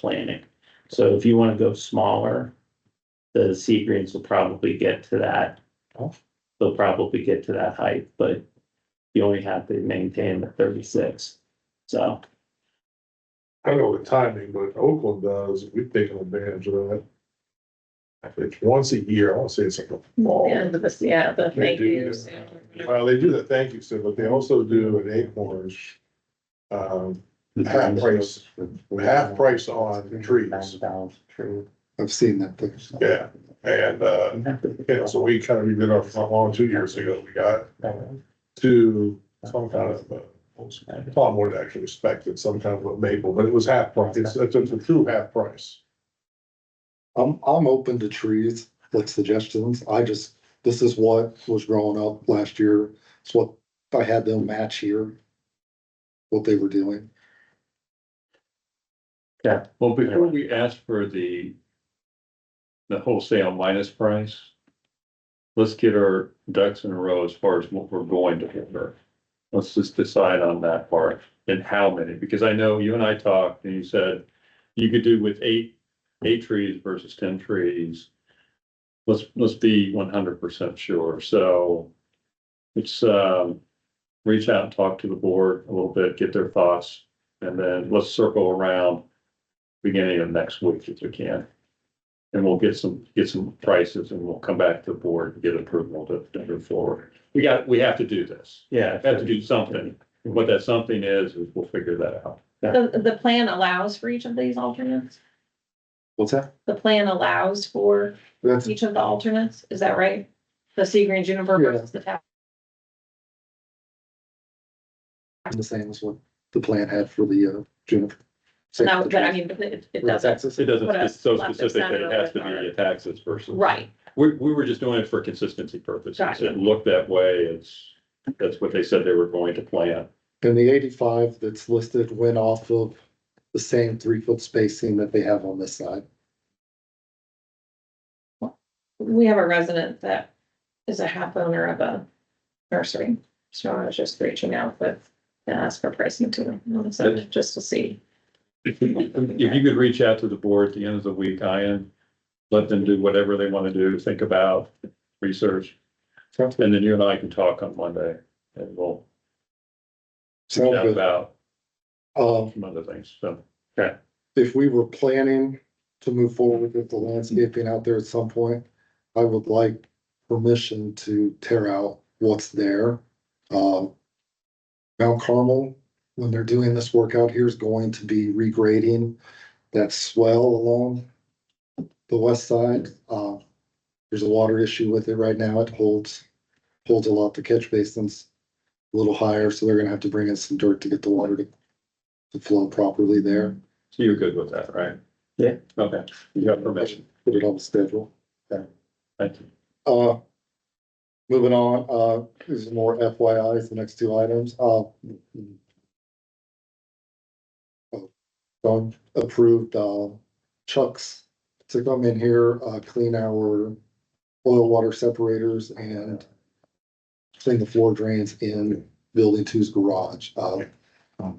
planting. So if you want to go smaller, the seed greens will probably get to that. They'll probably get to that height, but you only have to maintain the 36. So I don't know the timing, but Oakland does, we've taken advantage of that. It's once a year, I want to say it's like a fall. The They thank do yous. that. Well, they do the thank you stuff, but they also do an Acorns. Half price on trees. I've seen that thing. Yeah, and so we kind of redid our front lawn 2 years ago. We got to some kind of, Tom would actually expected some kind of a maple, but it was half price. It's a true half price. I'm open to trees, like suggestions. This is what was growing up last year. It's what I had them match here. What they were doing. yeah, Well, before we ask for the wholesale minus price, let's get our ducks in a row as far as what we're going to order. Let's just decide on that part and how many, because I know you and I talked and you said you could do with eight trees versus 10 trees. Let's be 100% sure. So it's, reach out and talk to the board a little bit, get their thoughts, and then let's circle around beginning of next week if we can. And we'll get some prices and we'll come back to the board and get approval to move forward. We have to do this. yeah. We have to do something. What that something is we'll figure that out. The plan allows for each of these alternates? What's that? The plan allows for That's each of the alternates, is that right? The sea green juniper Yeah. versus the tap. the same as what the plan had for the juniper. No, but I mean, but it doesn't. It doesn't, Put a it's so left of specific that it has to center be a taxes versus. Right, We were just doing it for consistency purposes. Gotcha. It looked that way. That's what they said they were going to plan. And the 85 that's listed went off of the same 3-foot spacing that they have on this side. we have a resident that is a half owner of a nursery, so I was just reaching out with, to ask for pricing to them, so just to see. If you could reach out to the board at the end of the week, Ian, let them do whatever they want to do, think about, research. Sounds And then you and I can talk on Monday and we'll Sounds chat good. about Um, some other things. So, if we were planning to move forward with the landscaping out there at some point, I would like permission to tear out what's there. Mount Carmel, when they're doing this work out here, is going to be regrading that swell along the west side. There's a water issue with it right now. It holds a lot. The catch basin's a little higher, so they're gonna have to bring in some dirt to get the water to flow properly there. so you're good with that, right? Yeah. Okay, you got permission. Put it on the schedule. Thank you. Moving on, there's more FYIs, the next two items, Don approved, Chucks to come in here, clean our oil water separators and clean the floor drains in building two's garage. Our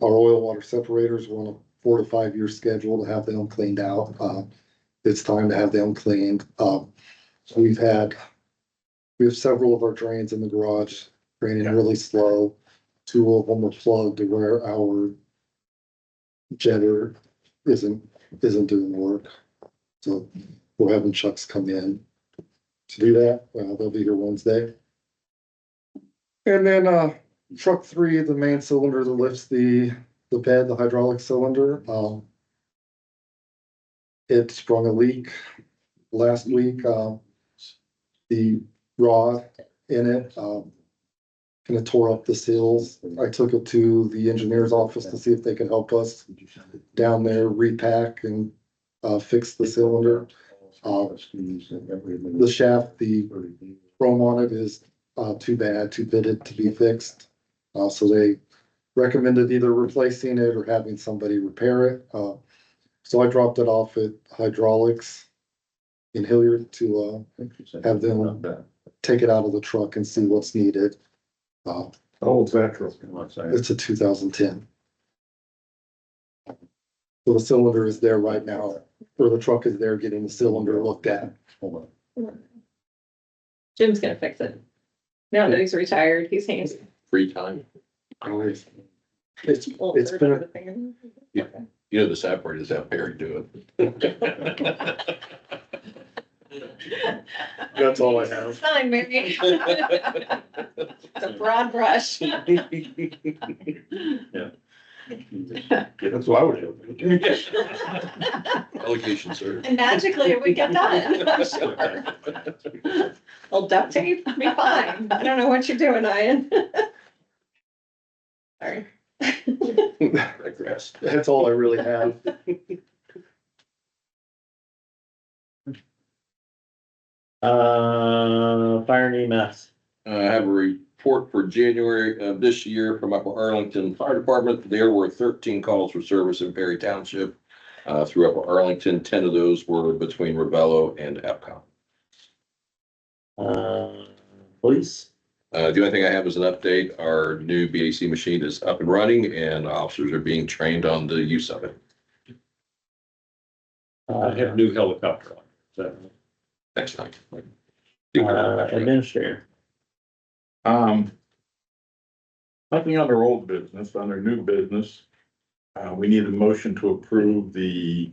oil water separators were on a 4 to 5 year schedule to have them cleaned out. It's time to have them cleaned. We have several of our drains in the garage draining really slow. 2 of them are plugged to where our jetter isn't doing the work. So we're having Chucks come in to do that. They'll be here Wednesday. And then, truck 3, the main cylinder that lifts the bed, the hydraulic cylinder, it sprung a leak last week. The rod in it, kind of tore up the seals. I took it to the engineer's office to see if they could help us down there, repack and fix the cylinder. The shaft, the chrome on it is too bad, too pitted to be fixed. So they recommended either replacing it or having somebody repair it. So I dropped it off at Hydraulics in Hilliard to have them take it out of the truck and see what's needed. How old's that truck? It's a 2010. So the cylinder is there right now, or the truck is there getting the cylinder looked at. Hold on. Jim's gonna fix it. Now that he's retired, he's hands. Free time. It's Well, it's third been, of the thing. Yeah. You know, the sad part is have Barry do it. that's all I have. Fine, maybe. It's a broad brush. That's what I would do. Allocation, sir. And magically it would get done, I'm sure. Well, duct tape, be fine. I don't know what you're doing, Ian. Sorry. Digress. That's all I really have. Fire and EMS. I have a report for January of this year from Upper Arlington Fire Department. There were 13 calls for service in Perry Township. Through Upper Arlington, 10 of those were between Ravello and Epcot. Police. The only thing I have is an update. Our new BAC machine is up and running and officers are being trained on the use of it. I have a new helicopter on. So, Next time. Administrator. Nothing under old business, under new business. We need a motion to approve the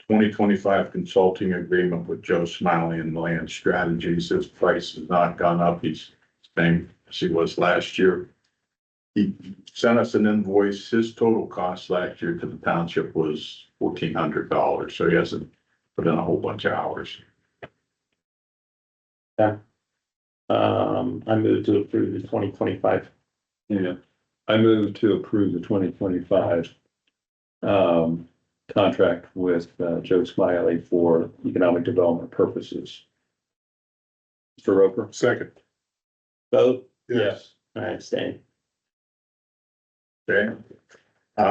2025 consulting agreement with Joe Smiley and Land Strategies. His price has not gone up. He's same as he was last year. He sent us an invoice. His total cost last year to the township was $1,400. So he hasn't put in a whole bunch of hours. I move to approve the 2025. yeah, I move to approve the 2025 contract with Joe Smiley for economic development purposes. Mr. Roper? Second. Vote. Yes. I abstain. Okay. I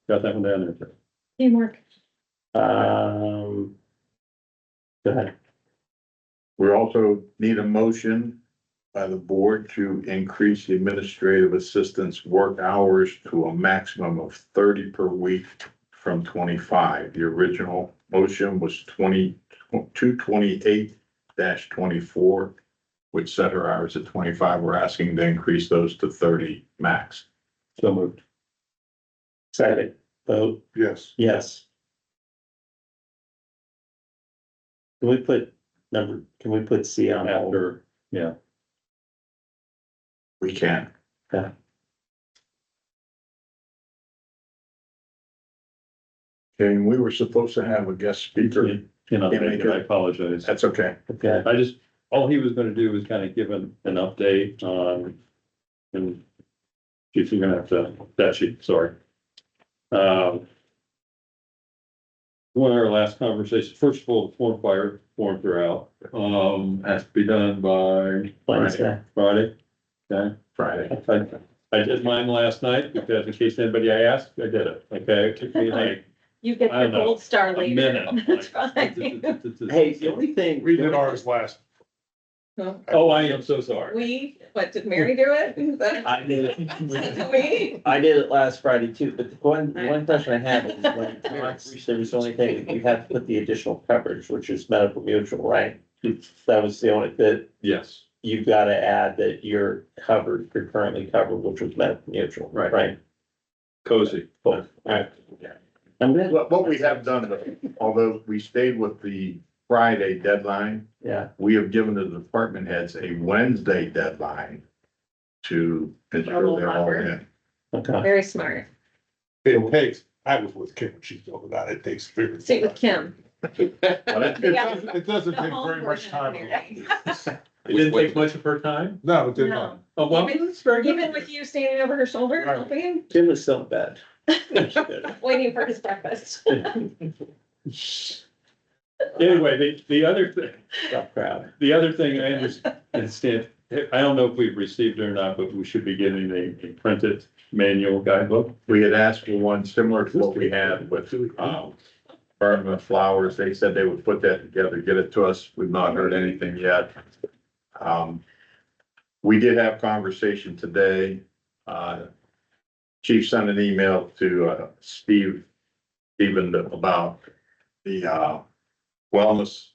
got that one down there. Teamwork. Go ahead. We also need a motion by the board to increase the administrative assistant's work hours to a maximum of 30 per week from 25. The original motion was 228-24, which set her hours at 25. We're asking to increase those to 30 max. So moved. Second. Vote. Yes. Yes. Can we put C on hold? After, yeah, We can. Yeah. Okay, and we were supposed to have a guest speaker. cannot make it, I apologize. That's okay. Okay. I just, all he was gonna do was kind of give an update on, and if you're gonna have to, that sheet, sorry. One of our last conversations, first of all, the forms are out, has to be done by Wednesday. Friday. Okay, Friday. I did mine last night, because in case anybody I asked, I did it, okay, it took me like You get I your don't know, gold star a later. minute. That's fine. Hey, the only thing. We did ours last. Oh, I am so sorry. Did Mary do it? Is that- I did it. We? I did it last Friday too, but the one question I had is when there was the only thing, we had to put the additional coverage, which is medical mutual, right? That was the only, that Yes, you've got to add that you're currently covered, which was medical mutual, Right. right? cozy. Cool. Alright. I'm good. What we have done, although we stayed with the Friday deadline, Yeah, we have given the department heads a Wednesday deadline to ensure they're all in. okay. Very smart. It takes, I was with Kim, when she told me that, it takes. See with Kim. It doesn't The take home very much version time. of Mary. It didn't take much of her time? No, it did No. not. Oh, well, Even- that's very good. Even with you standing over her shoulder, Right. helping, Tim was still in bed. waiting for his breakfast. Anyway, the other thing, Stop crowd. the other thing I understand, I don't know if we've received it or not, but we should be getting a printed manual guidebook. We had asked for one similar to what we had with, Department of Flowers. They said they would put that together, get it to us. We've not heard anything yet. We did have conversation today. Chief sent an email to, Stephen about the, wellness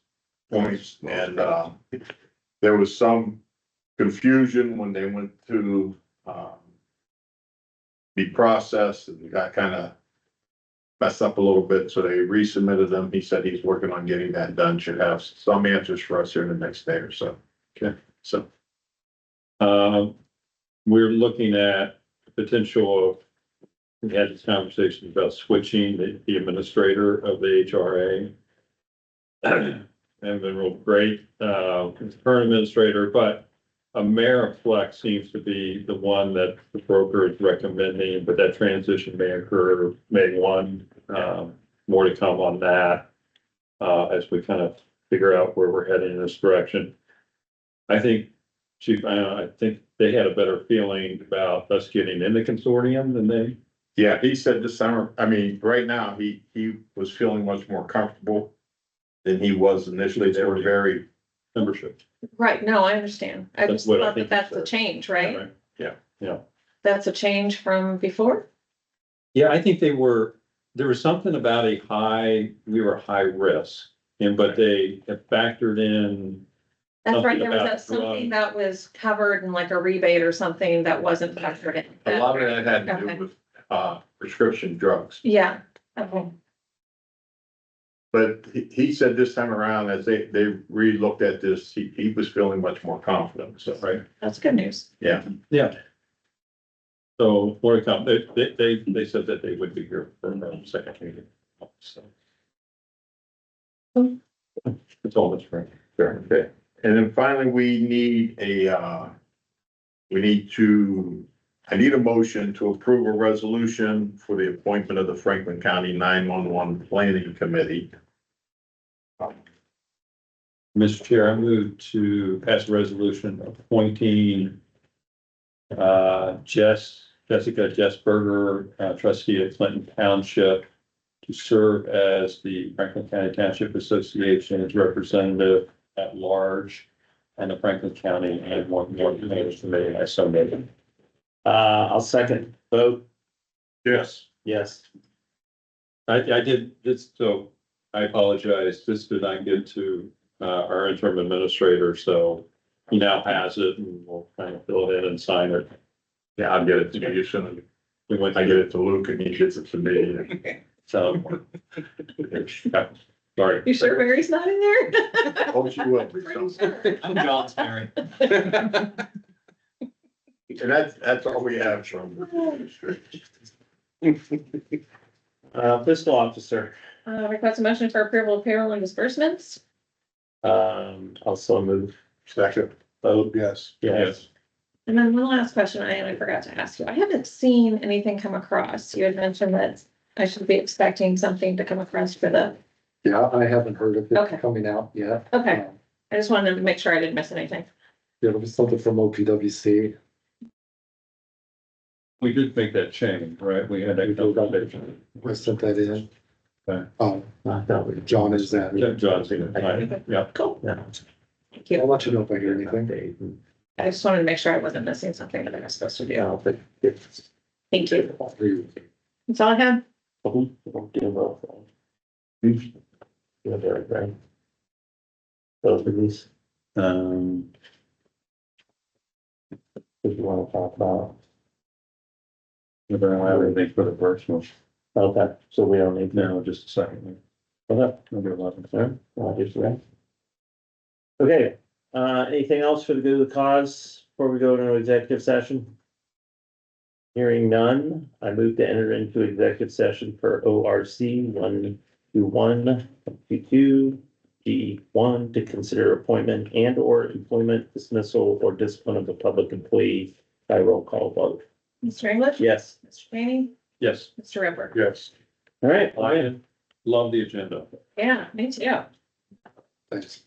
points and, there was some confusion when they went to, be processed and got kind of messed up a little bit, so they resubmitted them. He said he's working on getting that done, should have some answers for us here in the next day or so. Okay. So, We're looking at potential of, we had this conversation about switching the administrator of the HRA. Haven't been real great, with the current administrator, but Ameriflex seems to be the one that the broker is recommending, but that transition may occur May 1. More to come on that, as we kind of figure out where we're heading in this direction. I think, Chief, I think they had a better feeling about us getting in the consortium than they. yeah, he said this summer, I mean, right now, he was feeling much more comfortable than he was initially. They were very, Membership. Right, no, I understand. I That's just what I thought think that that's you a said. change, right? Yeah. That's a change from before? Yeah, I think there was something about we were high risk, but they have factored in. That's right, Something there was about something drug. that was covered in like a rebate or something that wasn't factored in. a lot of that had to Okay. do with, prescription drugs. Yeah, okay, But he said this time around, as they re-looked at this, he was feeling much more confident, so, right? that's good news. Yeah. Yeah. So more to come. They said that they would be here for the second meeting. So. It's all this spring. Sure, okay. And then finally, I need a motion to approve a resolution for the appointment of the Franklin County 911 Planning Committee. Mr. Chair, I move to pass a resolution appointing Jessica Jessberger, trustee of Clinton Township, to serve as the Franklin County Township Association's representative at large and the Franklin County and one more committee. I so made. I'll second vote, Yes. yes. I did this, so I apologize. This did not get to our interim administrator, so he now has it and we'll kind of fill it in and sign it. Yeah, I'll get it to you soon. We went I to get it to Luke and he gets it to me. so. Sorry. You sure Mary's not in there? Oh, she will. Pretty sure. I'm John's Mary. And that's all we have from. Fiscal officer, Request a motion for approval of payroll and disbursements. also move, Second, vote, yes. yes. And then one last question I forgot to ask you. I haven't seen anything come across. You had mentioned that I should be expecting something to come across for the, Yeah, I haven't heard of Okay. it coming out yet. okay. I just wanted to make sure I didn't miss anything. Yeah, it was something from OPWC. We did make that change, right? We had that conversation. I sent that in. Okay. I thought we- John is that. John's in it. Yeah. Cool. Yeah. Thank you. I'll let you know if I hear anything. I just wanted to make sure I wasn't missing something that I was supposed to do. Yeah, but it's. Thank you. That's all I had. Do both. Yeah, very great. Both of these, if you wanna talk about, We don't have anything for the personal. okay, so we don't need to. No, just a second. Okay. Number 11. Sure, I'll just read. Okay, anything else for the good of the cause before we go into executive session? Hearing none, I move to enter into executive session for ORC 12122 G1 to consider appointment and or employment dismissal or discipline of a public employee by roll call vote. Mr. English? Yes, Mr. Chaney? Yes, Mr. Ripper? Yes. all right. I love the agenda. Yeah, me too. Thanks.